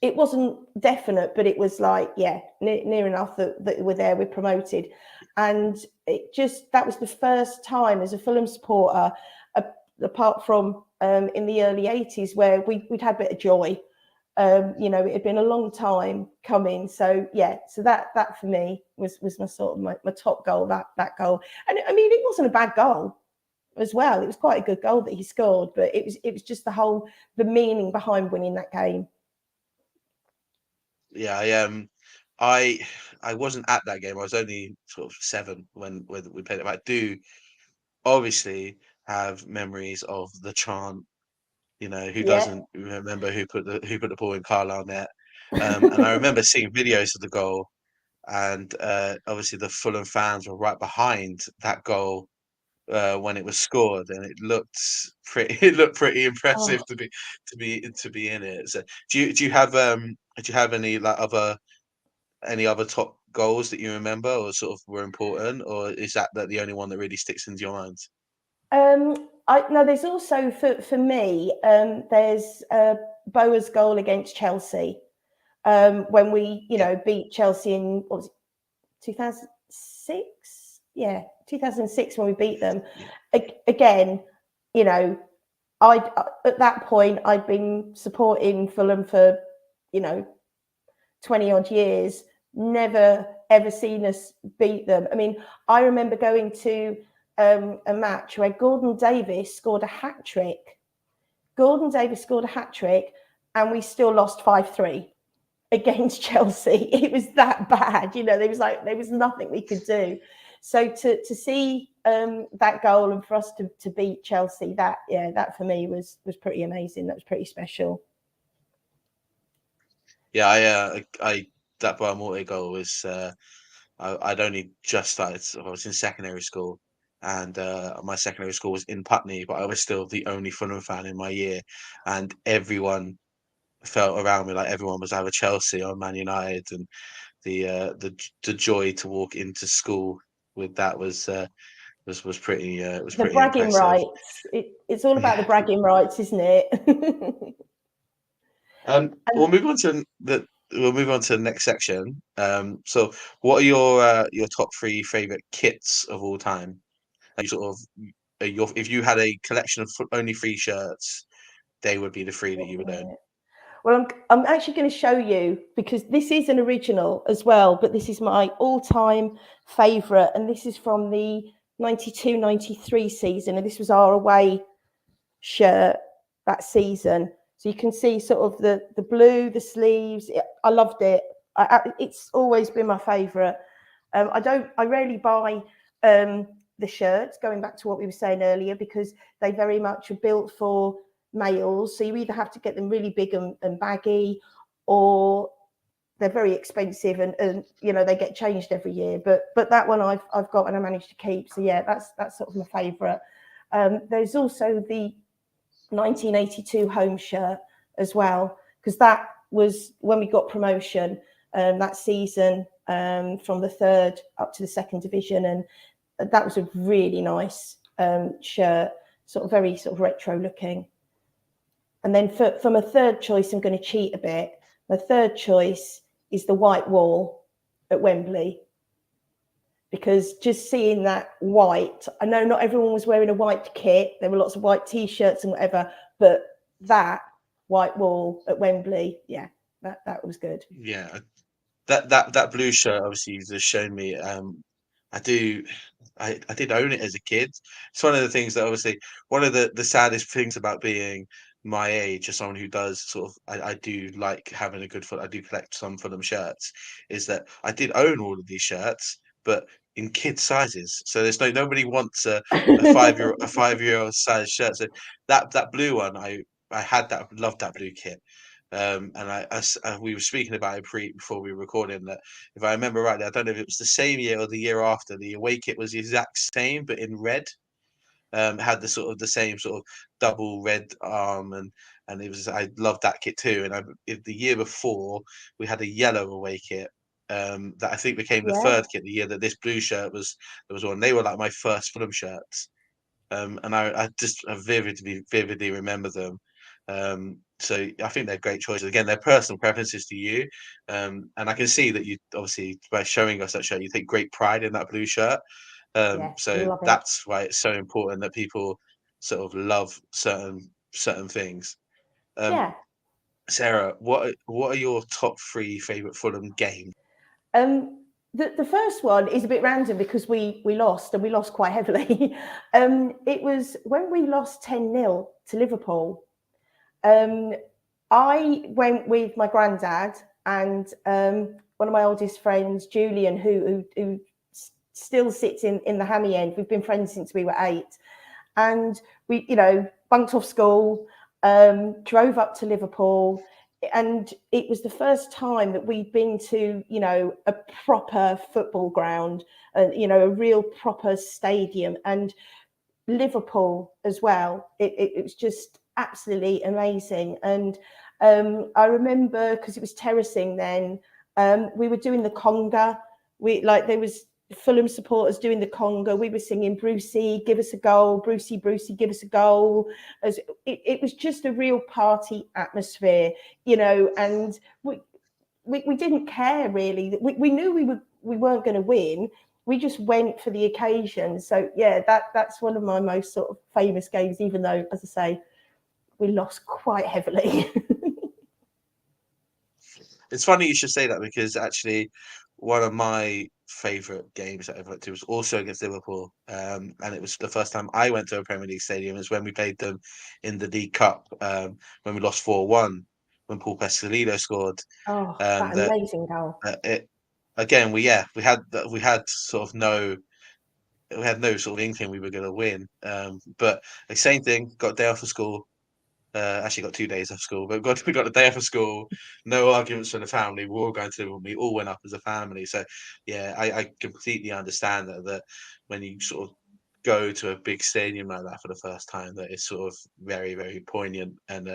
it wasn't definite, but it was like, near enough that we're there, we're promoted. And that was the first time as a Fulham supporter, apart from in the early 80s, where we'd had a bit of joy. It had been a long time coming. So that for me was my sort of my top goal, that goal. And I mean, it wasn't a bad goal as well. It was quite a good goal that he scored, but it was just the meaning behind winning that game. Yeah, I wasn't at that game. I was only sort of 7 when we played it. But I do obviously have memories of the chant. Who doesn't remember who put the ball in Carlisle net? And I remember seeing videos of the goal, and obviously the Fulham fans were right behind that goal when it was scored, and it looked pretty impressive to be in it. So do you have any any other top goals that you remember or sort of were important, or is that the only one that really sticks into your mind? No, there's also for me, there's Boa's goal against Chelsea when we beat Chelsea in, what was it, 2006? Yeah, 2006 when we beat them. Again, at that point I'd been supporting Fulham for 20 odd years, never ever seen us beat them. I mean, I remember going to a match where Gordon Davis scored a hat trick. And we still lost 5-3 against Chelsea. It was that bad, there was nothing we could do. So to see that goal and for us to beat Chelsea, that for me was pretty amazing. That was pretty special. Yeah, that Boa goal was I'd only just started. I was in secondary school, and my secondary school was in Putney, but I was still the only Fulham fan in my year, and everyone felt around me like everyone was either Chelsea or Man United, and the joy to walk into school with that was pretty the bragging impressive. rights. It's all about the bragging rights, isn't it? We'll move on to the next section. So what are your top 3 favorite kits of all time? You sort of if you had a collection of only 3 shirts, they would be the 3 that you would own. Well, I'm actually going to show you, because this is an original as well, but this is my all-time favourite, and this is from the 92-93 season, and this was our away shirt that season. So you can see sort of the blue, the sleeves. I loved it. It's always been my favourite. I rarely buy the shirts, going back to what we were saying earlier, because they very much are built for males. So you either have to get them really big and baggy, or they're very expensive and they get changed every year. But that one I've got and I managed to keep. So yeah, that's sort of my favourite. There's also the 1982 home shirt as well. because that was when we got promotion that season, from the 3rd up to the 2nd division, and that was a really nice shirt, sort of very sort of retro looking. And then for my third choice, I'm going to cheat a bit. My third choice is the white wall at Wembley, because just seeing that white, I know not everyone was wearing a white kit. There were lots of white T-shirts and whatever, but that white wall at Wembley, yeah, that was good. Yeah, that blue shirt, obviously you've just shown me. I did own it as a kid. It's one of the things that, obviously, one of the saddest things about being my age, as someone who does sort of, I do like having a good foot. I do collect some Fulham shirts. Is that I did own all of these shirts, but in kid sizes. So there's nobody wants a 5-year-old size shirt. So that blue one, I had that, loved that blue kit. And we were speaking about it before we were recording, that if I remember rightly, I don't know if it was the same year or the year after, the away kit was the exact same but in red. Had the same sort of double red arm, and it was, I loved that kit too. And the year before, we had a yellow away kit that I think became the third kit, the year that this blue shirt was on. They were like my first Fulham shirts. And I vividly remember them. So I think they're great choices. Again, they're personal preferences to you, and I can see that you, obviously, by showing us that shirt, you take great pride in that blue shirt. So that's why it's so important that people sort of love certain things. Sarah, what are your top 3 favourite Fulham games? The first one is a bit random because we lost, and we lost quite heavily. It was when we lost 10-0 to Liverpool. I went with my granddad and one of my oldest friends, Julian, who still sits in the hammy end. We've been friends since we were 8. And we, bunked off school, drove up to Liverpool. And it was the first time that we'd been to, a proper football ground, a real proper stadium, and Liverpool as well. It was just absolutely amazing. And I remember, because it was terracing then, we were doing the conga. There was Fulham supporters doing the conga. We were singing "Brucey, give us a goal, Brucey, Brucey, give us a goal." As it was just a real party atmosphere, and we didn't care really. We knew we weren't going to win. We just went for the occasion. So yeah, that's one of my most sort of famous games, even though, as I say, we lost quite heavily. It's funny you should say that, because actually one of my favourite games that I went to was also against Liverpool. And it was the first time I went to a Premier League stadium, is when we played them in the League Cup, when we lost 4-1, when Paul Pescalino scored. Oh, that amazing goal. We had sort of no sort of inkling we were going to win. But the same thing, got a day off of school. Actually got 2 days off school, but we got a day off of school. No arguments from the family. We were all going to. We all went up as a family. So yeah, I completely understand that when you sort of go to a big stadium like that for the first time, that it's sort of very, very poignant, and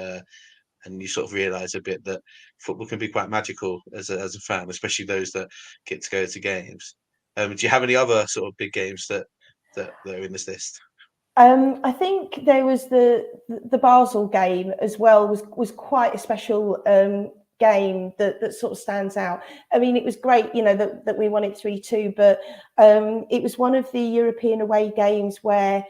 you sort of realise a bit that football can be quite magical as a fan, especially those that get to go to games. Do you have any other sort of big games that are in this list? I think there was the Basel game as well, was quite a special game that sort of stands out. I mean, it was great, that we won it 3-2, but it was one of the European away games where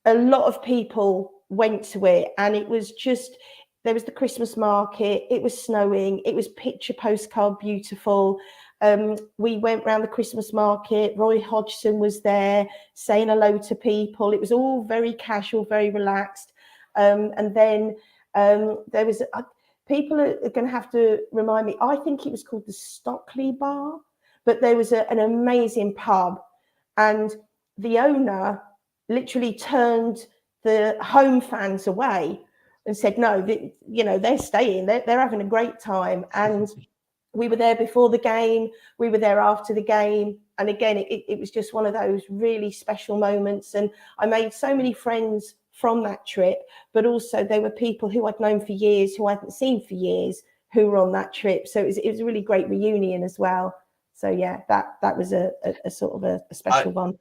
a lot of people went to it, and it was just, there was the Christmas market, it was snowing, it was picture postcard beautiful. We went round the Christmas market. Roy Hodgson was there saying hello to people. It was all very casual, very relaxed. And then there was, people are going to have to remind me, I think it was called the Stockley Bar, but there was an amazing pub, and the owner literally turned the home fans away and said, no, they're staying, they're having a great time. And we were there before the game, we were there after the game. And again, it was just one of those really special moments. And I made so many friends from that trip, but also there were people who I'd known for years, who I hadn't seen for years, who were on that trip. So it was a really great reunion as well. So yeah, that was a sort of a special one.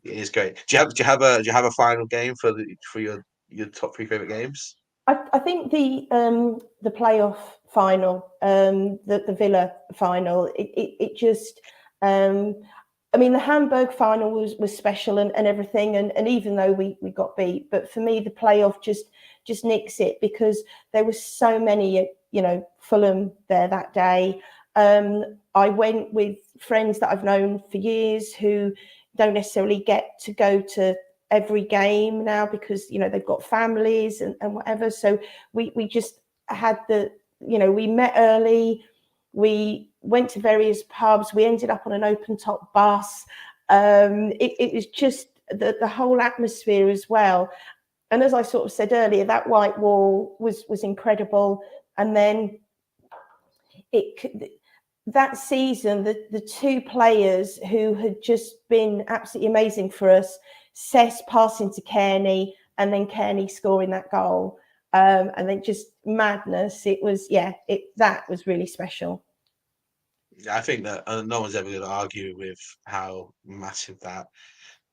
It is great. Do you have a final game for your top 3 favorite games? I think the playoff final, the Villa final, it just, I mean, the Hamburg final was special and everything, and even though we got beat, but for me the playoff just nicks it, because there were so many, Fulham there that day. I went with friends that I've known for years who don't necessarily get to go to every game now, because they've got families and whatever. So we just had we met early, we went to various pubs, we ended up on an open top bus. It was just the whole atmosphere as well. And as I sort of said earlier, that white wall was incredible. And then that season, the 2 players who had just been absolutely amazing for us, Cess passing to Kearney and then Kearney scoring that goal, and then just madness. It was, that was really special. I think that no one's ever going to argue with how massive that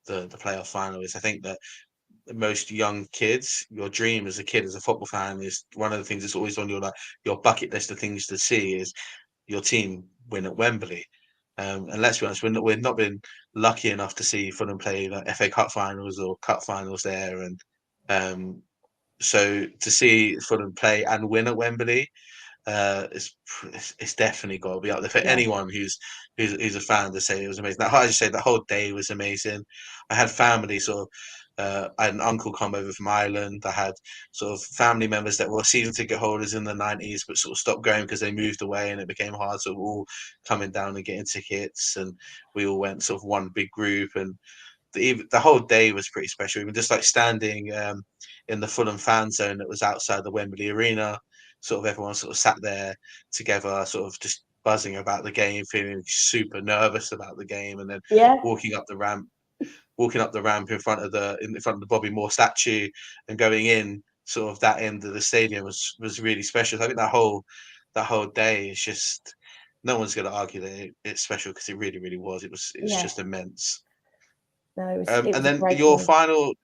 the playoff final is. I think that most young kids, your dream as a kid, as a football fan, is one of the things that's always on your bucket list of things to see is your team win at Wembley. And let's be honest, we've not been lucky enough to see Fulham play like FA Cup finals or cup finals there, and so to see Fulham play and win at Wembley, it's definitely got to be up there for anyone who's a fan to say it was amazing. I just say the whole day was amazing. I had family I had an uncle come over from Ireland. I had sort of family members that were season ticket holders in the 90s, but sort of stopped going because they moved away and it became hard. So we're all coming down and getting tickets, and we all went sort of one big group, and the whole day was pretty special. Even just like standing in the Fulham fan zone that was outside the Wembley Arena, sort of everyone sort of sat there together, sort of just buzzing about the game, feeling super nervous about the game, and then walking up the ramp in front of the Bobby Moore statue and going in sort of that end of the stadium was really special. So I think that whole day is just, no one's going to argue that it's special, because it really, really was. It was just immense. No, it was and then your final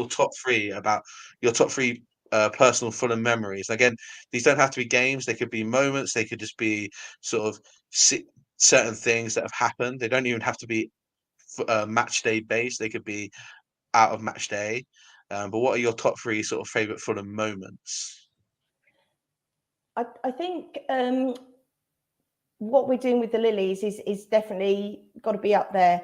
top 3, about your top 3 personal Fulham memories. Again, these don't have to be games; they could be moments. They could just be sort of certain things that have happened. They don't even have to be match day based. They could be out of match day. But what are your top 3 sort of favourite Fulham moments? I think what we're doing with the Lillies is definitely got to be up there.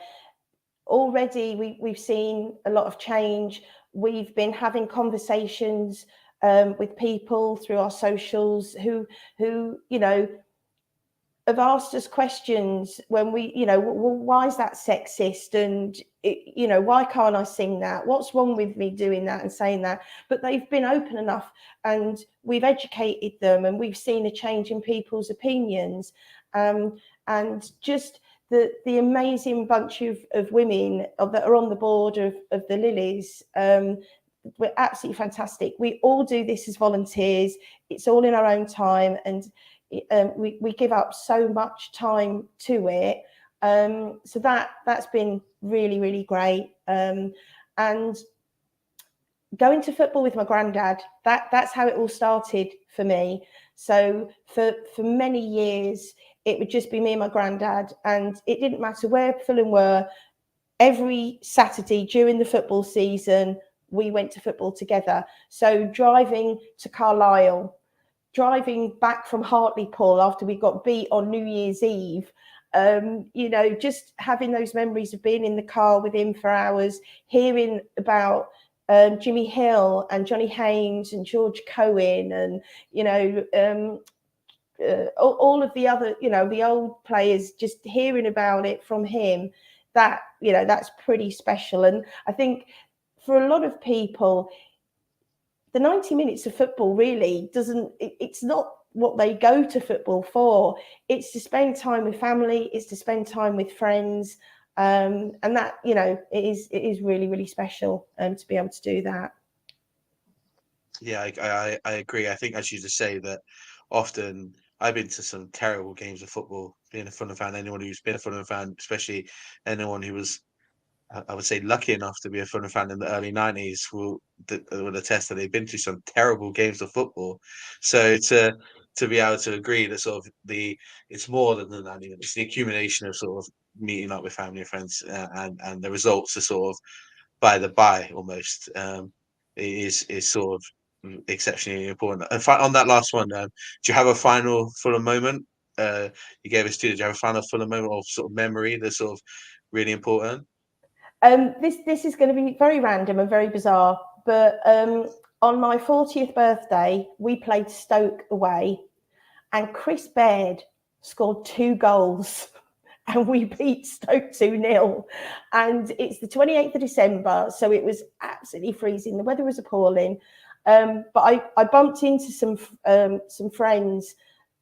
Already we've seen a lot of change. We've been having conversations with people through our socials who have asked us questions when we, well, why is that sexist? And, why can't I sing that? What's wrong with me doing that and saying that? But they've been open enough, and we've educated them, and we've seen a change in people's opinions. And just the amazing bunch of women that are on the board of the Lillies, we're absolutely fantastic. We all do this as volunteers. It's all in our own time, and we give up so much time to it. So that's been really, really great. And going to football with my granddad, that's how it all started for me. So for many years, it would just be me and my granddad, and it didn't matter where Fulham were. Every Saturday during the football season, we went to football together. So driving to Carlisle, driving back from Hartlepool after we got beat on New Year's Eve, just having those memories of being in the car with him for hours, hearing about Jimmy Hill and Johnny Haynes and George Cohen and, all of the other, the old players, just hearing about it from him, that's pretty special. And I think for a lot of people, the 90 minutes of football really it's not what they go to football for. It's to spend time with family. It's to spend time with friends. And that, it is really, really special to be able to do that. Yeah, I agree. I think, as you just say, that often I've been to some terrible games of football, being a Fulham fan. Anyone who's been a Fulham fan, especially anyone who was, I would say, lucky enough to be a Fulham fan in the early 90s, will attest that they've been to some terrible games of football. So to be able to agree that sort of it's more than the 90 minutes, it's the accumulation of sort of meeting up with family and friends, and the results are sort of by the by almost, is sort of exceptionally important. And on that last one, do you have a final Fulham moment? You gave us two. Do you have a final Fulham moment or sort of memory that's sort of really important? This is going to be very random and very bizarre, but on my 40th birthday, we played Stoke away, and Chris Baird scored 2 goals. And we beat Stoke 2-0. And it's the 28th of December, so it was absolutely freezing. The weather was appalling. But I bumped into some friends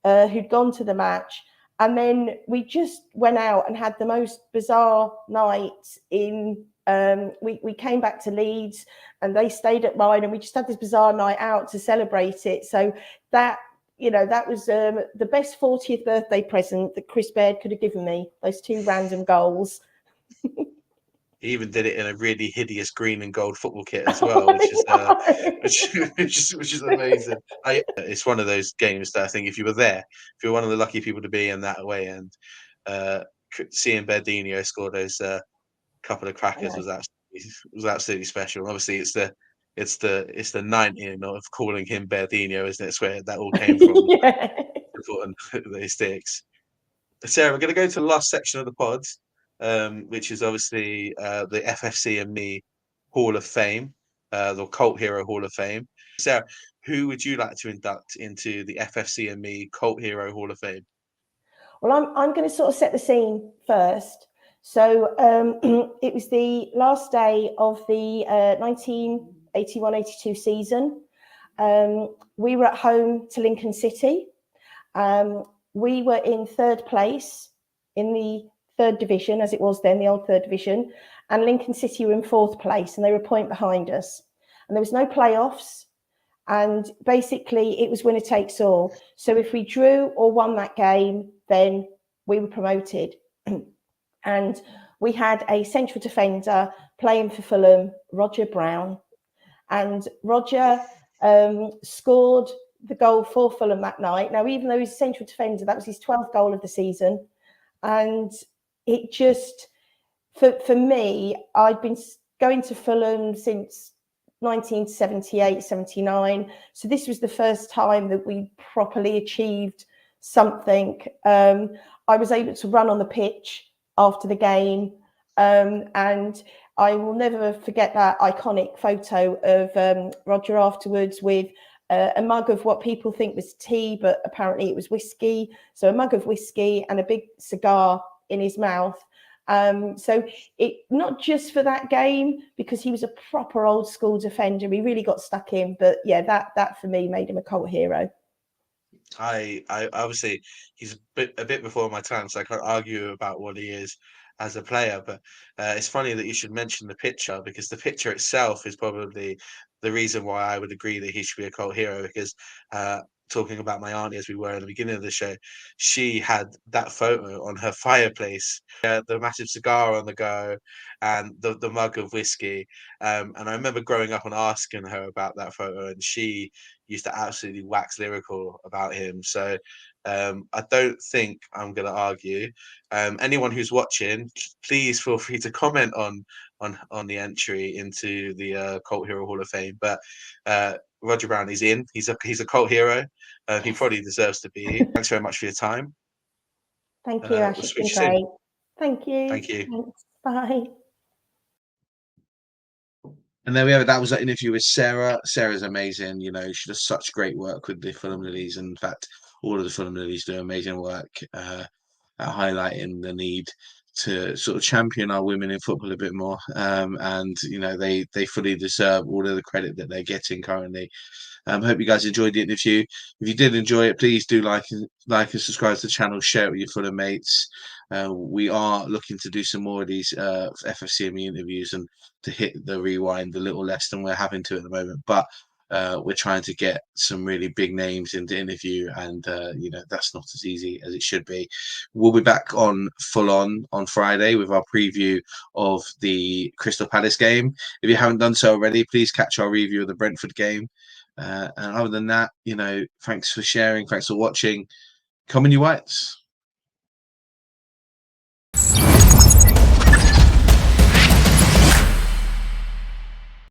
who'd gone to the match. And then we just went out and had the most bizarre night we came back to Leeds and they stayed at mine, and we just had this bizarre night out to celebrate it. So that was the best 40th birthday present that Chris Baird could have given me, those 2 random goals. He even did it in a really hideous green and gold football kit as well, which is amazing. It's one of those games that I think if you were there, if you're one of the lucky people to be in that way, and seeing Berdinho score those couple of crackers was absolutely special. And obviously, it's the 19 of calling him Berdinho, isn't it? It's where that all came from. Yeah. Those sticks. Sarah, we're going to go to the last section of the pod, which is obviously the FFC&Me Hall of Fame, the Cult Hero Hall of Fame. Sarah, who would you like to induct into the FFC&Me Cult Hero Hall of Fame? Well, I'm going to sort of set the scene first. So it was the last day of the 1981-82 season. We were at home to Lincoln City. We were in 3rd place in the 3rd division, as it was then, the old 3rd division, and Lincoln City were in 4th place, and they were a point behind us. And there was no playoffs, and basically it was winner takes all. So if we drew or won that game, then we were promoted. And we had a central defender playing for Fulham, Roger Brown, and Roger scored the goal for Fulham that night. Now, even though he's a central defender, that was his 12th goal of the season. And it just, for me, I'd been going to Fulham since 1978, 79. So this was the first time that we properly achieved something. I was able to run on the pitch after the game. And I will never forget that iconic photo of Roger afterwards with a mug of what people think was tea, but apparently it was whiskey. So a mug of whiskey and a big cigar in his mouth. So it not just for that game, because he was a proper old school defender. He really got stuck in. But yeah, that for me made him a cult hero. I obviously he's a bit before my time, so I can't argue about what he is as a player. But it's funny that you should mention the picture, because the picture itself is probably the reason why I would agree that he should be a cult hero. Because talking about my auntie, as we were at the beginning of the show, she had that photo on her fireplace, the massive cigar on the go, and the mug of whiskey. And I remember growing up and asking her about that photo, and she used to absolutely wax lyrical about him. So I don't think I'm going to argue. Anyone who's watching, please feel free to comment on the entry into the Cult Hero Hall of Fame. But Roger Brown is in. He's a cult hero. He probably deserves to be. Thanks very much for your time. Thank you, Ash. It's been great. Thank you. Thank you. Thanks. Bye. And there we have it. That was an interview with Sarah. Sarah's amazing. She does such great work with the Fulham Lillies. In fact, all of the Fulham Lillies do amazing work at highlighting the need to sort of champion our women in football a bit more. And they fully deserve all of the credit that they're getting currently. Hope you guys enjoyed the interview. If you did enjoy it, please do like and subscribe to the channel, share it with your Fulham mates. We are looking to do some more of these FFC&Me interviews and to hit the rewind a little less than we're having to at the moment. But we're trying to get some really big names into interview, and that's not as easy as it should be. We'll be back on Ful-on Friday with our preview of the Crystal Palace game. If you haven't done so already, please catch our review of the Brentford game. And other than that, thanks for sharing, thanks for watching. Come on, you Whites.